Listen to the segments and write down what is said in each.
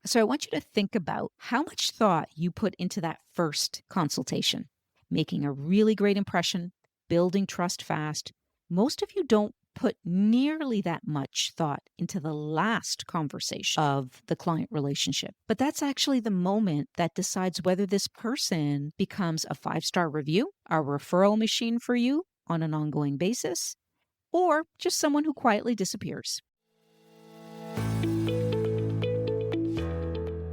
So I want you to think about how much thought you put into that first consultation, making a really great impression, building trust fast. Most of you don't put nearly that much thought into the last conversation of the client relationship. But that's actually the moment that decides whether this person becomes a 5-star review, a referral machine for you on an ongoing basis, or just someone who quietly disappears.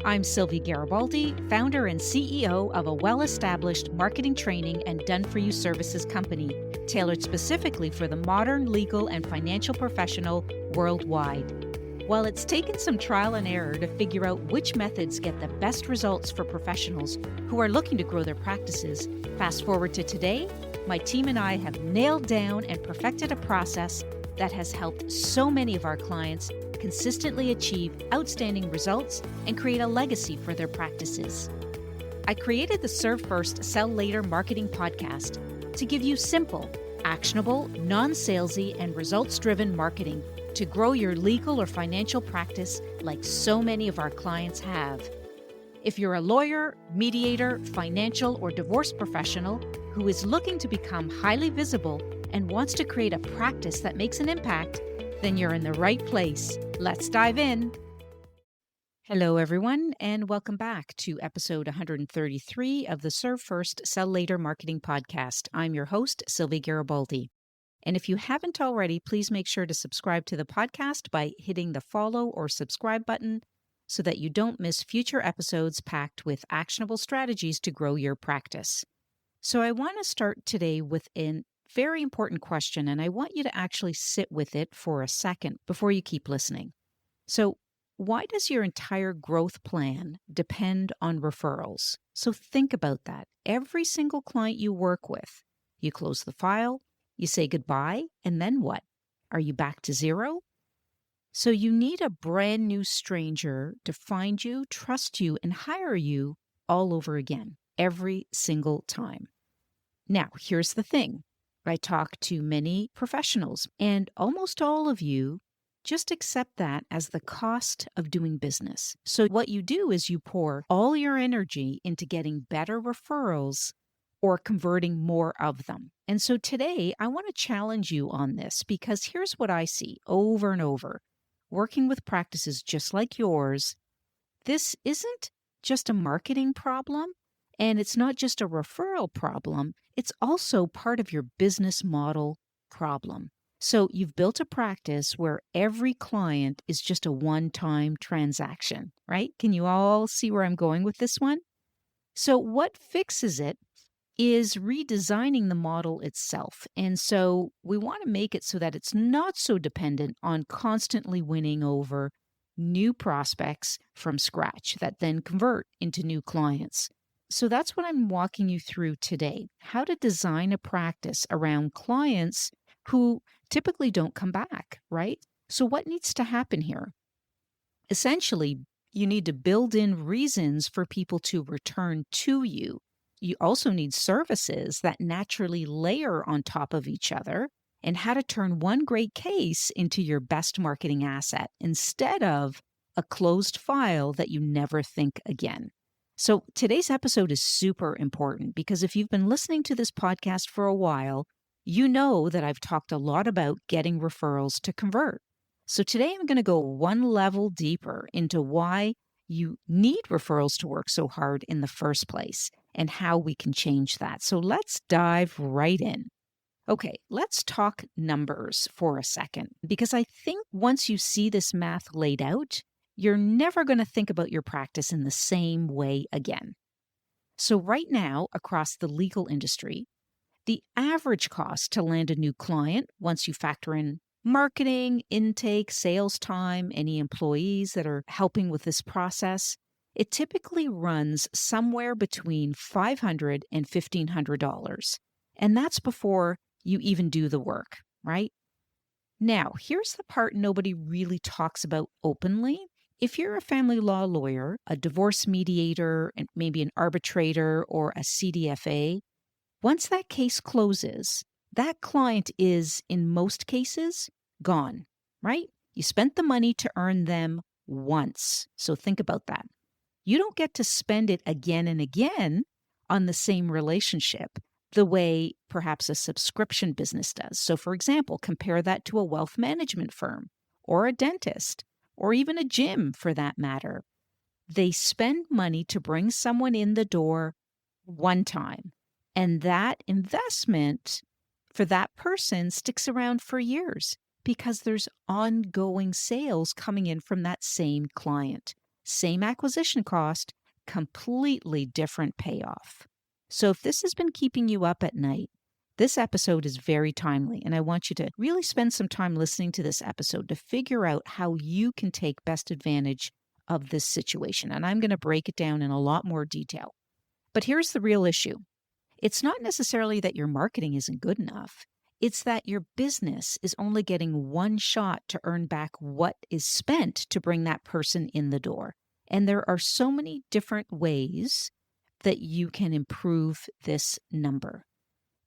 I'm Sylvia Garibaldi, founder and CEO of a well-established marketing training and done-for-you services company, tailored specifically for the modern legal and financial professional worldwide. While it's taken some trial and error to figure out which methods get the best results for professionals who are looking to grow their practices, fast forward to today, my team and I have nailed down and perfected a process that has helped so many of our clients consistently achieve outstanding results and create a legacy for their practices. I created the Serve First, Sell Later marketing podcast to give you simple, actionable, non-salesy, and results-driven marketing to grow your legal or financial practice like so many of our clients have. If you're a lawyer, mediator, financial, or divorce professional who is looking to become highly visible and wants to create a practice that makes an impact, then you're in the right place. Let's dive in. Hello, everyone, and welcome back to episode 133 of the Serve First, Sell Later marketing podcast. I'm your host, Sylvia Garibaldi. And if you haven't already, please make sure to subscribe to the podcast by hitting the follow or subscribe button so that you don't miss future episodes packed with actionable strategies to grow your practice. So I want to start today with a very important question, and I want you to actually sit with it for a second before you keep listening. So, why does your entire growth plan depend on referrals? So think about that. Every single client you work with, you close the file, you say goodbye, and then what? Are you back to zero? So you need a brand new stranger to find you, trust you, and hire you all over again, every single time. Now, here's the thing. I talk to many professionals, and almost all of you just accept that as the cost of doing business. So what you do is you pour all your energy into getting better referrals or converting more of them. And so today, I want to challenge you on this because here's what I see over and over. Working with practices just like yours, this isn't just a marketing problem. And it's not just a referral problem, it's also part of your business model problem. So you've built a practice where every client is just a one-time transaction, right? Can you all see where I'm going with this one? So what fixes it is redesigning the model itself. And so we want to make it so that it's not so dependent on constantly winning over new prospects from scratch that then convert into new clients. So that's what I'm walking you through today, how to design a practice around clients who typically don't come back, right? So what needs to happen here? Essentially, you need to build in reasons for people to return to you. You also need services that naturally layer on top of each other and how to turn one great case into your best marketing asset instead of a closed file that you never think again. So today's episode is super important because if you've been listening to this podcast for a while, you know that I've talked a lot about getting referrals to convert. So today I'm going to go one level deeper into why you need referrals to work so hard in the first place and how we can change that. So let's dive right in. Okay, let's talk numbers for a second because I think once you see this math laid out, you're never going to think about your practice in the same way again. So right now, across the legal industry, the average cost to land a new client, once you factor in marketing, intake, sales time, any employees that are helping with this process, it typically runs somewhere between $500 and $1,500. And that's before you even do the work, right? Now, here's the part nobody really talks about openly. If you're a family law lawyer, a divorce mediator, and maybe an arbitrator or a CDFA, once that case closes, that client is, in most cases, gone, right? You spent the money to earn them once. So think about that. You don't get to spend it again and again on the same relationship the way perhaps a subscription business does. So, for example, compare that to a wealth management firm or a dentist or even a gym for that matter. They spend money to bring someone in the door one time, and that investment for that person sticks around for years because there's ongoing sales coming in from that same client. Same acquisition cost, completely different payoff. So if this has been keeping you up at night, this episode is very timely, and I want you to really spend some time listening to this episode to figure out how you can take best advantage of this situation. And I'm going to break it down in a lot more detail. But here's the real issue. It's not necessarily that your marketing isn't good enough. It's that your business is only getting one shot to earn back what is spent to bring that person in the door. And there are so many different ways that you can improve this number.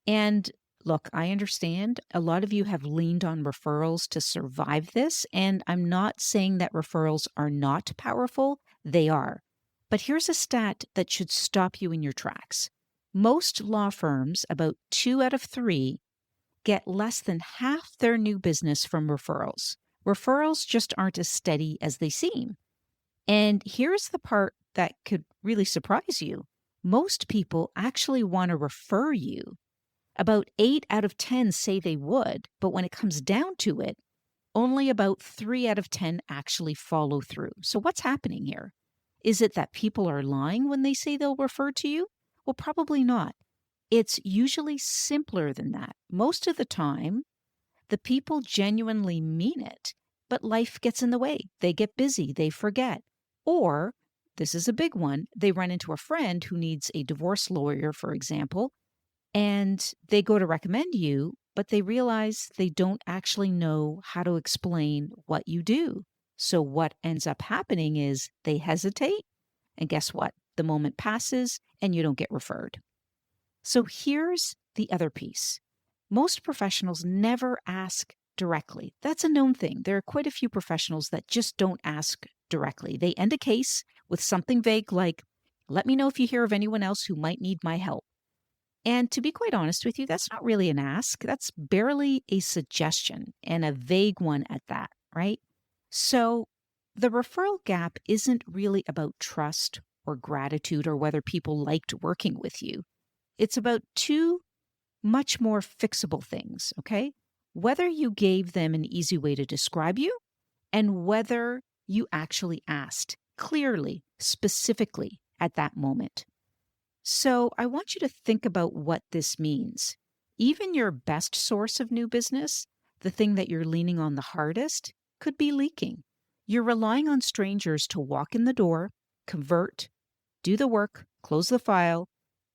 And look, I understand a lot of you have leaned on referrals to survive this. And I'm not saying that referrals are not powerful. They are. But here's a stat that should stop you in your tracks. Most law firms, about 2 out of 3, get less than half their new business from referrals. Referrals just aren't as steady as they seem. And here's the part that could really surprise you. Most people actually want to refer you. About 8 out of 10 say they would, but when it comes down to it, only about 3 out of 10 actually follow through. So what's happening here? Is it that people are lying when they say they'll refer to you? Well, probably not. It's usually simpler than that. Most of the time, the people genuinely mean it, but life gets in the way. They get busy, they forget. Or, this is a big one, they run into a friend who needs a divorce lawyer, for example, and they go to recommend you, but they realize they don't actually know how to explain what you do. So what ends up happening is they hesitate, and guess what? The moment passes and you don't get referred. So here's the other piece. Most professionals never ask directly. That's a known thing. There are quite a few professionals that just don't ask directly. They end a case with something vague like, let me know if you hear of anyone else who might need my help. And to be quite honest with you, that's not really an ask. That's barely a suggestion, and a vague one at that, right? So the referral gap isn't really about trust or gratitude or whether people liked working with you. It's about 2 much more fixable things, okay? Whether you gave them an easy way to describe you and whether you actually asked clearly, specifically at that moment. So I want you to think about what this means. Even your best source of new business, the thing that you're leaning on the hardest, could be leaking. You're relying on strangers to walk in the door, convert, do the work, close the file,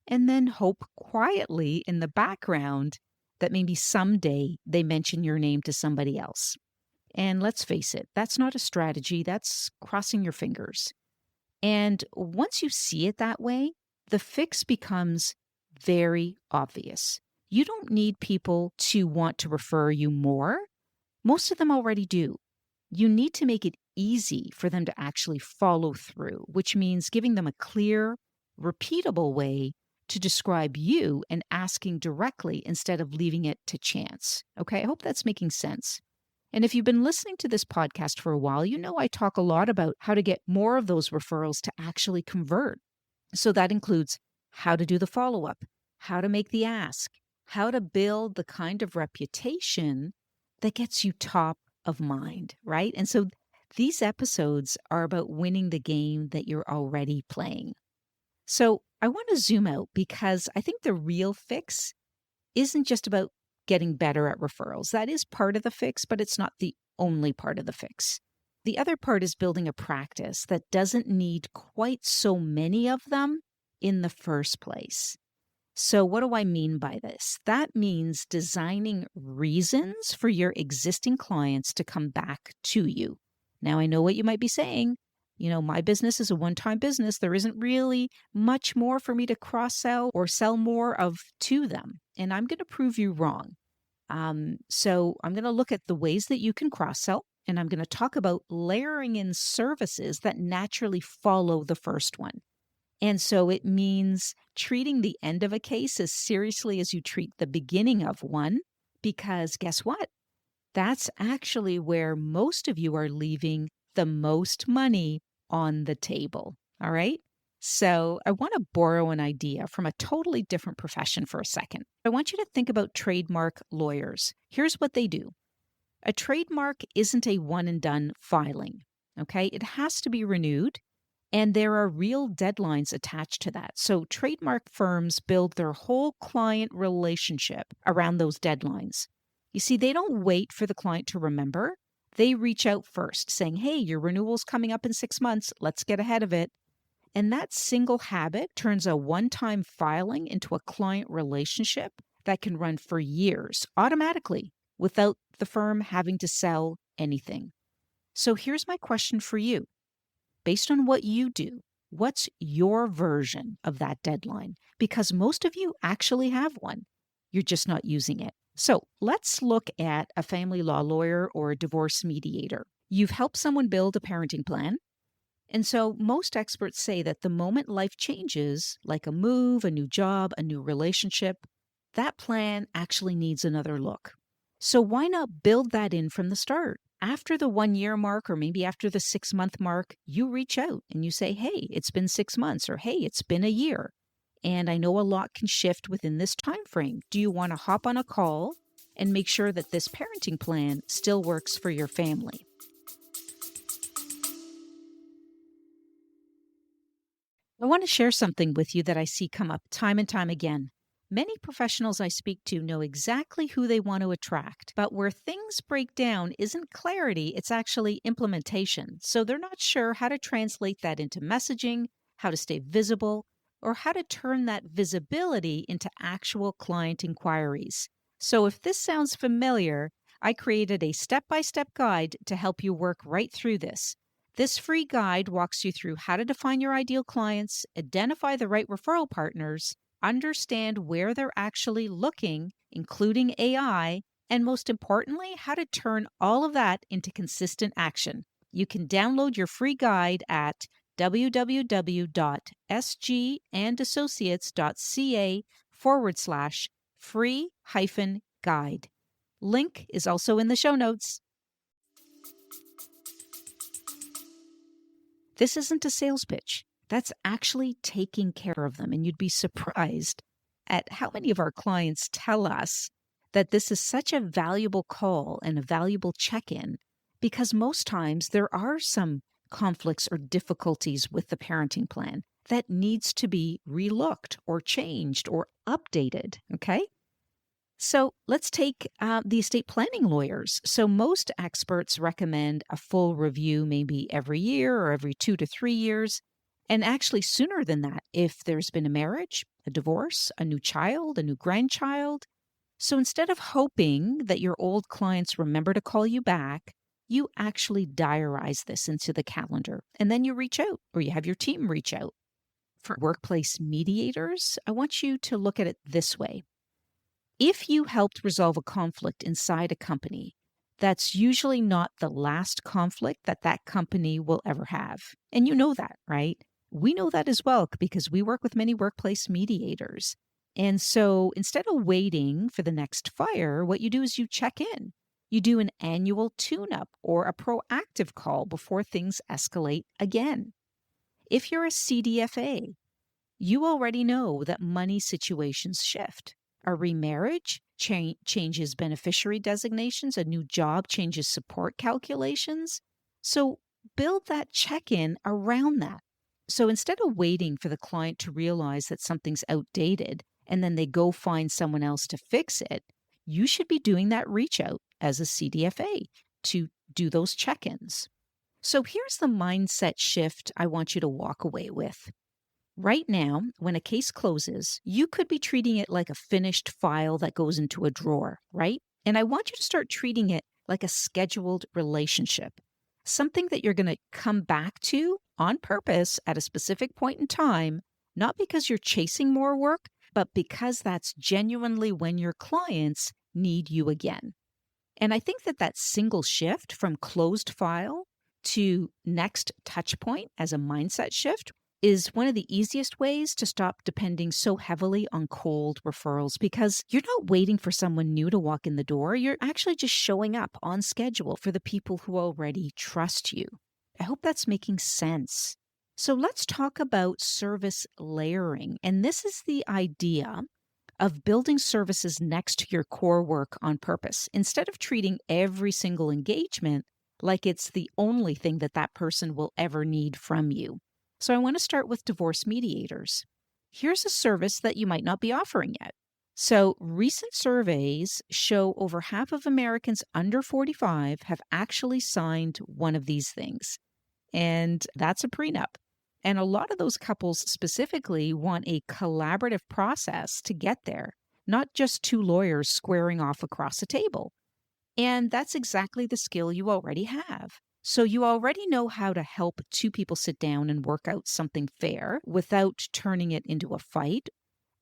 and then hope quietly in the background that maybe someday they mention your name to somebody else. And let's face it, that's not a strategy, that's crossing your fingers. And once you see it that way, the fix becomes very obvious. You don't need people to want to refer you more. Most of them already do. You need to make it easy for them to actually follow through, which means giving them a clear, repeatable way to describe you and asking directly instead of leaving it to chance. Okay, I hope that's making sense. And if you've been listening to this podcast for a while, you know I talk a lot about how to get more of those referrals to actually convert. So that includes how to do the follow-up, how to make the ask, how to build the kind of reputation that gets you top of mind, right? And so these episodes are about winning the game that you're already playing. So I want to zoom out because I think the real fix isn't just about getting better at referrals. That is part of the fix, but it's not the only part of the fix. The other part is building a practice that doesn't need quite so many of them in the first place. So what do I mean by this? That means designing reasons for your existing clients to come back to you. Now, I know what you might be saying. You know, my business is a one-time business. There isn't really much more for me to cross-sell or sell more of to them. And I'm going to prove you wrong. So I'm going to look at the ways that you can cross-sell and I'm going to talk about layering in services that naturally follow the first one. And so it means treating the end of a case as seriously as you treat the beginning of one, because guess what? That's actually where most of you are leaving the most money on the table. All right. So I want to borrow an idea from a totally different profession for a second. I want you to think about trademark lawyers. Here's what they do. A trademark isn't a one and done filing. Okay. It has to be renewed. And there are real deadlines attached to that. So, trademark firms build their whole client relationship around those deadlines. You see, they don't wait for the client to remember. They reach out first, saying, hey, your renewal's coming up in 6 months. Let's get ahead of it. And that single habit turns a one time filing into a client relationship that can run for years automatically without the firm having to sell anything. So, here's my question for you. Based on what you do, what's your version of that deadline? Because most of you actually have one. You're just not using it. So let's look at a family law lawyer or a divorce mediator. You've helped someone build a parenting plan. And so most experts say that the moment life changes, like a move, a new job, a new relationship, that plan actually needs another look. So why not build that in from the start? After the 1 year mark, or maybe after the 6 month mark, you reach out and you say, hey, it's been 6 months, or hey, it's been a year. And I know a lot can shift within this time frame. Do you want to hop on a call and make sure that this parenting plan still works for your family? I want to share something with you that I see come up time and time again. Many professionals I speak to know exactly who they want to attract, but where things break down isn't clarity, it's actually implementation. So they're not sure how to translate that into messaging, how to stay visible, or how to turn that visibility into actual client inquiries. So if this sounds familiar, I created a step-by-step guide to help you work right through this. This free guide walks you through how to define your ideal clients, identify the right referral partners, understand where they're actually looking, including AI, and most importantly, how to turn all of that into consistent action. You can download your free guide at www.sgandassociates.ca/free-guide. Link is also in the show notes. This isn't a sales pitch. That's actually taking care of them. And you'd be surprised at how many of our clients tell us that this is such a valuable call and a valuable check-in because most times there are some conflicts or difficulties with the parenting plan that needs to be relooked or changed or updated. Okay. So let's take the estate planning lawyers. So most experts recommend a full review maybe every year or every 2 to 3 years, and actually sooner than that if there's been a marriage, a divorce, a new child, a new grandchild. So instead of hoping that your old clients remember to call you back, you actually diarize this into the calendar, and then you reach out or you have your team reach out. For workplace mediators, I want you to look at it this way. If you helped resolve a conflict inside a company, that's usually not the last conflict that that company will ever have. And you know that, right? We know that as well because we work with many workplace mediators. And so instead of waiting for the next fire, what you do is you check in. You do an annual tune-up or a proactive call before things escalate again. If you're a CDFA, you already know that money situations shift. A remarriage changes beneficiary designations, a new job changes support calculations. So build that check-in around that. So instead of waiting for the client to realize that something's outdated and then they go find someone else to fix it, you should be doing that reach out as a CDFA to do those check-ins. So here's the mindset shift I want you to walk away with. Right now, when a case closes, you could be treating it like a finished file that goes into a drawer, right? And I want you to start treating it like a scheduled relationship, something that you're going to come back to on purpose at a specific point in time, not because you're chasing more work, but because that's genuinely when your clients need you again. And I think that single shift from closed file to next touch point as a mindset shift is one of the easiest ways to stop depending so heavily on cold referrals because you're not waiting for someone new to walk in the door. You're actually just showing up on schedule for the people who already trust you. I hope that's making sense. So let's talk about service layering. And this is the idea of building services next to your core work on purpose instead of treating every single engagement like it's the only thing that person will ever need from you. So I want to start with divorce mediators. Here's a service that you might not be offering yet. So recent surveys show over half of Americans under 45 have actually signed one of these things, and that's a prenup. And a lot of those couples specifically want a collaborative process to get there, not just two lawyers squaring off across a table. And that's exactly the skill you already have. So you already know how to help two people sit down and work out something fair without turning it into a fight.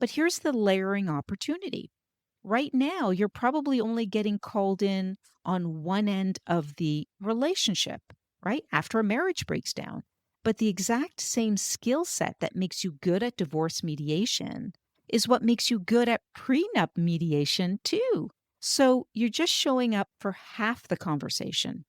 But here's the layering opportunity. Right now, you're probably only getting called in on one end of the relationship, right? After a marriage breaks down. But the exact same skill set that makes you good at divorce mediation is what makes you good at prenup mediation, too. So you're just showing up for half the conversation.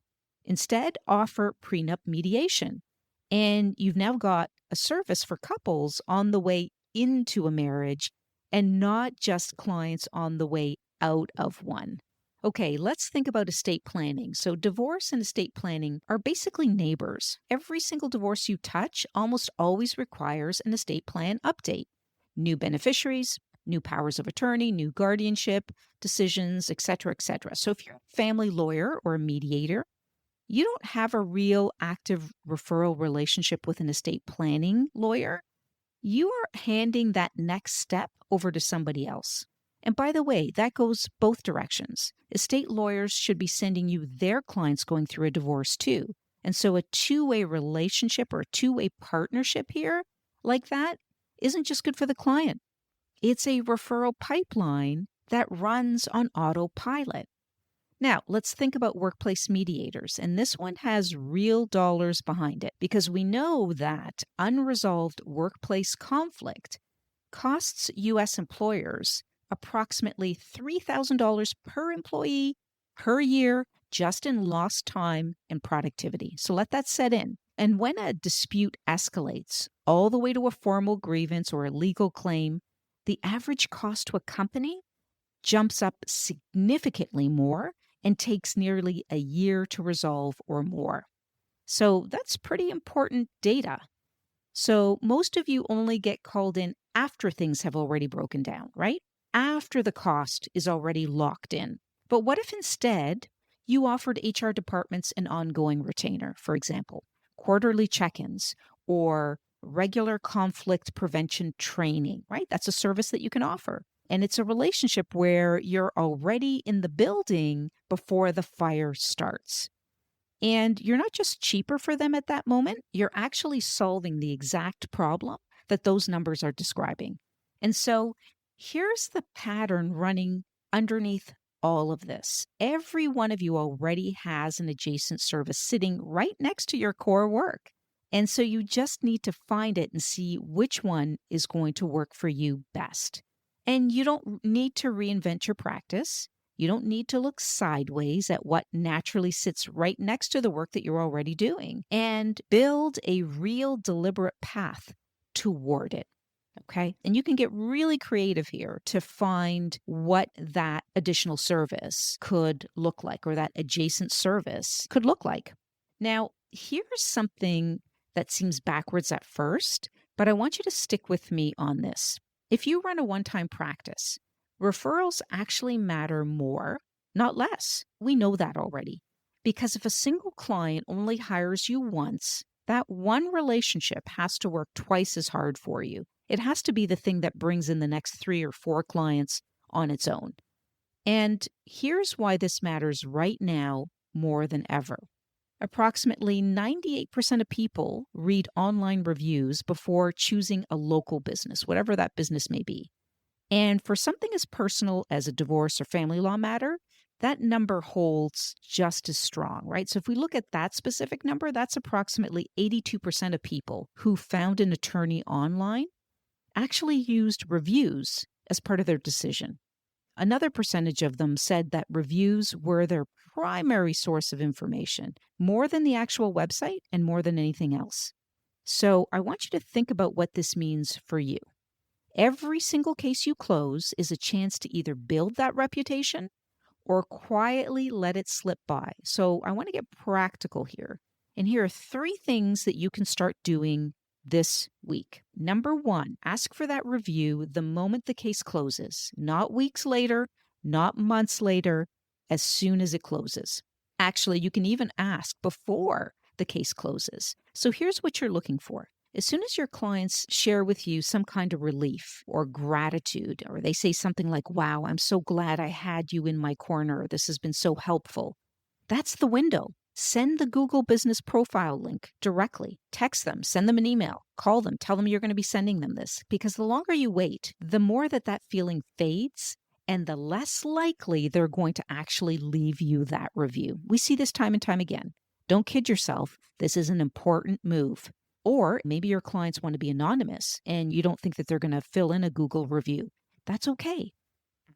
Instead, offer prenup mediation. And you've now got a service for couples on the way into a marriage and not just clients on the way out of one. Okay, let's think about estate planning. So, divorce and estate planning are basically neighbors. Every single divorce you touch almost always requires an estate plan update. New beneficiaries, new powers of attorney, new guardianship, decisions, etc., etc. So, if you're a family lawyer or a mediator, you don't have a real active referral relationship with an estate planning lawyer. You are handing that next step over to somebody else. And by the way, that goes both directions. Estate lawyers should be sending you their clients going through a divorce too. And so a two-way relationship or a two-way partnership here like that isn't just good for the client. It's a referral pipeline that runs on autopilot. Now, let's think about workplace mediators, and this one has real dollars behind it because we know that unresolved workplace conflict costs U.S. employers approximately $3,000 per employee per year just in lost time and productivity. So let that set in. And when a dispute escalates all the way to a formal grievance or a legal claim, the average cost to a company jumps up significantly more and takes nearly a year to resolve or more. So that's pretty important data. So most of you only get called in after things have already broken down, right? After the cost is already locked in. But what if instead you offered HR departments an ongoing retainer, for example, quarterly check-ins or regular conflict prevention training, right? That's a service that you can offer. And it's a relationship where you're already in the building before the fire starts. And you're not just cheaper for them at that moment, you're actually solving the exact problem that those numbers are describing. And so here's the pattern running underneath all of this. Every one of you already has an adjacent service sitting right next to your core work. And so you just need to find it and see which one is going to work for you best. And you don't need to reinvent your practice. You don't need to look sideways at what naturally sits right next to the work that you're already doing and build a real deliberate path toward it. Okay. And you can get really creative here to find what that additional service could look like or that adjacent service could look like. Now, here's something that seems backwards at first, but I want you to stick with me on this. If you run a one-time practice, referrals actually matter more, not less. We know that already. Because if a single client only hires you once, that one relationship has to work twice as hard for you. It has to be the thing that brings in the next 3 or 4 clients on its own. And here's why this matters right now more than ever. Approximately 98% of people read online reviews before choosing a local business, whatever that business may be. And for something as personal as a divorce or family law matter, that number holds just as strong, right? So if we look at that specific number, that's approximately 82% of people who found an attorney online actually used reviews as part of their decision. Another percentage of them said that reviews were their primary source of information, more than the actual website and more than anything else. So I want you to think about what this means for you. Every single case you close is a chance to either build that reputation or quietly let it slip by. So I want to get practical here. And here are 3 things that you can start doing this week. Number 1, ask for that review the moment the case closes, not weeks later, not months later, as soon as it closes. Actually, you can even ask before the case closes. So here's what you're looking for. As soon as your clients share with you some kind of relief or gratitude, or they say something like, wow, I'm so glad I had you in my corner. This has been so helpful. That's the window. Send the Google Business Profile link directly. Text them, send them an email, call them, tell them you're going to be sending them this. Because the longer you wait, the more that feeling fades and the less likely they're going to actually leave you that review. We see this time and time again. Don't kid yourself. This is an important move. Or maybe your clients want to be anonymous and you don't think that they're going to fill in a Google review. That's okay.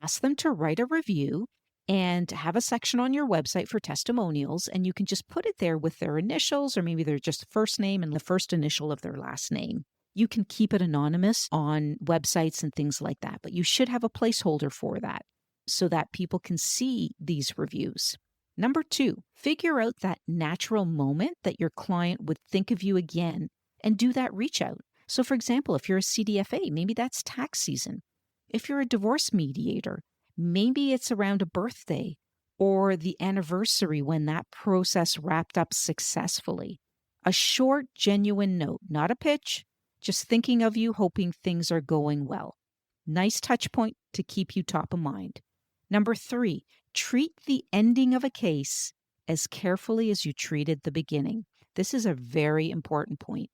Ask them to write a review and have a section on your website for testimonials, and you can just put it there with their initials, or maybe they're just first name and the first initial of their last name. You can keep it anonymous on websites and things like that, but you should have a placeholder for that so that people can see these reviews. Number 2, figure out that natural moment that your client would think of you again and do that reach out. So for example, if you're a CDFA, maybe that's tax season. If you're a divorce mediator, maybe it's around a birthday or the anniversary when that process wrapped up successfully. A short, genuine note, not a pitch, just thinking of you, hoping things are going well. Nice touch point to keep you top of mind. Number 3, treat the ending of a case as carefully as you treated the beginning. This is a very important point.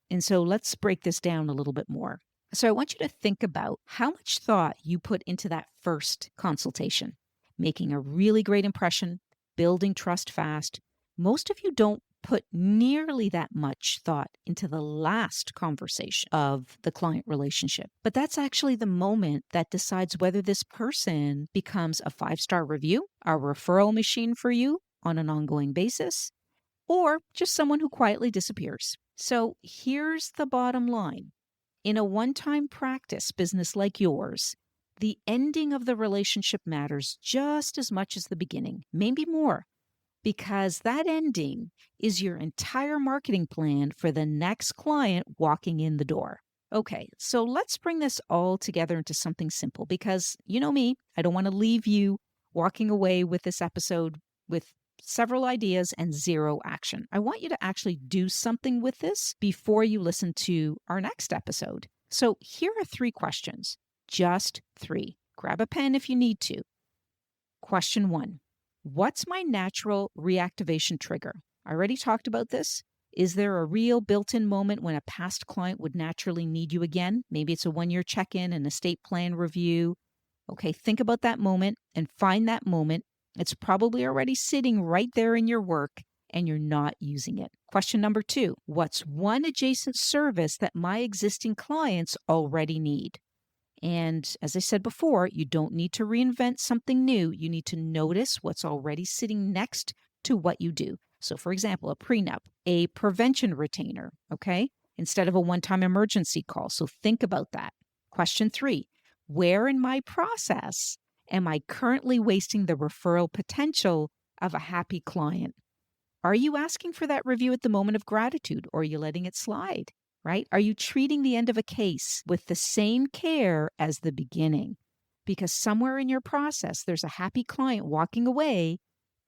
And so let's break this down a little bit more. So I want you to think about how much thought you put into that first consultation, making a really great impression, building trust fast. Most of you don't put nearly that much thought into the last conversation of the client relationship. But that's actually the moment that decides whether this person becomes a 5-star review, a referral machine for you on an ongoing basis, or just someone who quietly disappears. So here's the bottom line. In a one-time practice business like yours, the ending of the relationship matters just as much as the beginning, maybe more, because that ending is your entire marketing plan for the next client walking in the door. Okay, so let's bring this all together into something simple because you know me, I don't want to leave you walking away with this episode with several ideas and 0 action. I want you to actually do something with this before you listen to our next episode. So here are 3 questions, just 3. Grab a pen if you need to. Question 1, what's my natural reactivation trigger? I already talked about this. Is there a real built-in moment when a past client would naturally need you again? Maybe it's a 1-year check-in, an estate plan review. Okay, think about that moment and find that moment. It's probably already sitting right there in your work and you're not using it. Question number 2, what's one adjacent service that my existing clients already need? And as I said before, you don't need to reinvent something new. You need to notice what's already sitting next to what you do. So for example, a prenup, a prevention retainer, okay? Instead of a one-time emergency call. So think about that. Question 3, where in my process am I currently wasting the referral potential of a happy client? Are you asking for that review at the moment of gratitude or are you letting it slide, right? Are you treating the end of a case with the same care as the beginning? Because somewhere in your process, there's a happy client walking away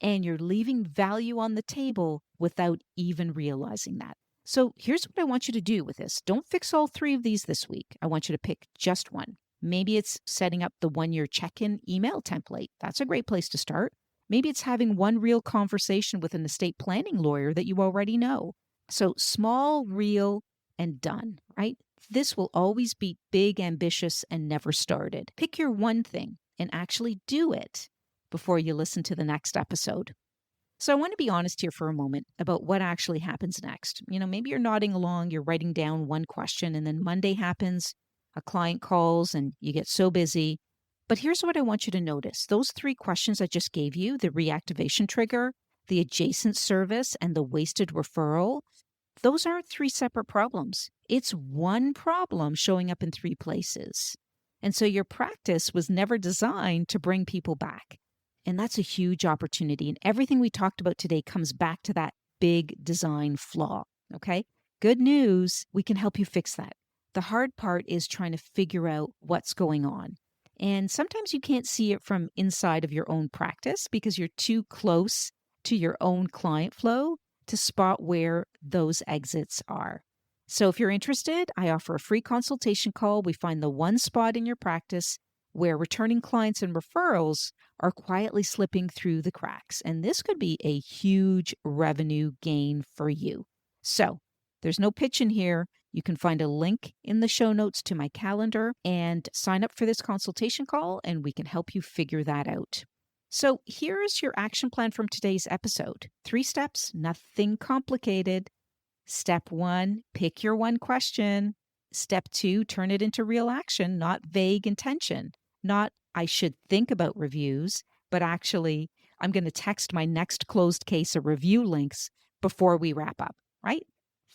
and you're leaving value on the table without even realizing that. So here's what I want you to do with this. Don't fix all 3 of these this week. I want you to pick just one. Maybe it's setting up the 1-year check-in email template. That's a great place to start. Maybe it's having one real conversation with an estate planning lawyer that you already know. So small, real, and done, right? This will always be big, ambitious, and never started. Pick your one thing and actually do it. before you listen to the next episode. So I want to be honest here for a moment about what actually happens next. Maybe you're nodding along, you're writing down one question, and then Monday happens, a client calls, and you get so busy. But here's what I want you to notice. Those three questions I just gave you, the reactivation trigger, the adjacent service, and the wasted referral, those aren't three separate problems. It's one problem showing up in three places. And so your practice was never designed to bring people back. And that's a huge opportunity. And everything we talked about today comes back to that big design flaw. Okay. Good news, we can help you fix that. The hard part is trying to figure out what's going on. And sometimes you can't see it from inside of your own practice because you're too close to your own client flow to spot where those exits are. So if you're interested, I offer a free consultation call. We find the one spot in your practice where returning clients and referrals are quietly slipping through the cracks. And this could be a huge revenue gain for you. So there's no pitch in here. You can find a link in the show notes to my calendar and sign up for this consultation call, and we can help you figure that out. So here's your action plan from today's episode. 3 steps, nothing complicated. Step 1, pick your one question. Step 2, turn it into real action, not vague intention. Not, I should think about reviews, but actually, I'm going to text my next closed case of review links before we wrap up, right?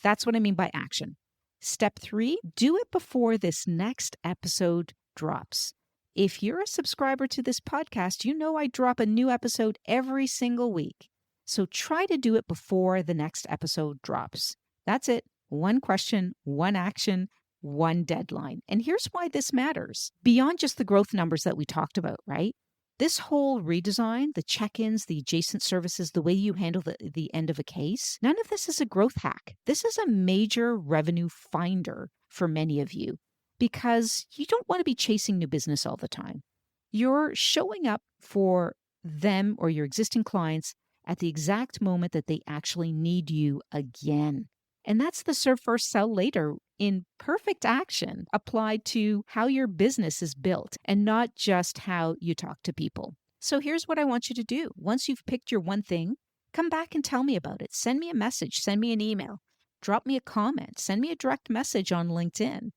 That's what I mean by action. Step 3, do it before this next episode drops. If you're a subscriber to this podcast, you know I drop a new episode every single week. So try to do it before the next episode drops. That's it. One question, one action, one deadline. And here's why this matters. Beyond just the growth numbers that we talked about, right? This whole redesign, the check-ins, the adjacent services, the way you handle the end of a case, none of this is a growth hack. This is a major revenue finder for many of you because you don't want to be chasing new business all the time. You're showing up for them or your existing clients at the exact moment that they actually need you again. And that's the serve first, sell later in perfect action applied to how your business is built and not just how you talk to people. So here's what I want you to do. Once you've picked your one thing, come back and tell me about it. Send me a message, send me an email, drop me a comment, send me a direct message on LinkedIn,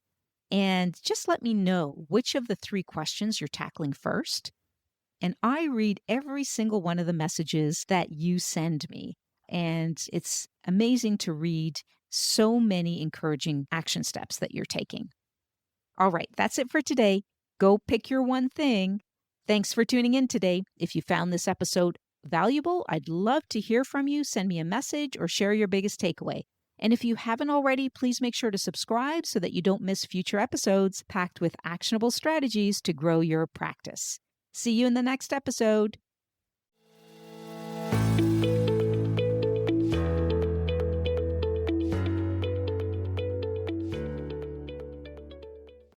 and just let me know which of the 3 questions you're tackling first. And I read every single one of the messages that you send me. And it's amazing to read so many encouraging action steps that you're taking. All right, that's it for today. Go pick your one thing. Thanks for tuning in today. If you found this episode valuable, I'd love to hear from you. Send me a message or share your biggest takeaway. And if you haven't already, please make sure to subscribe so that you don't miss future episodes packed with actionable strategies to grow your practice. See you in the next episode.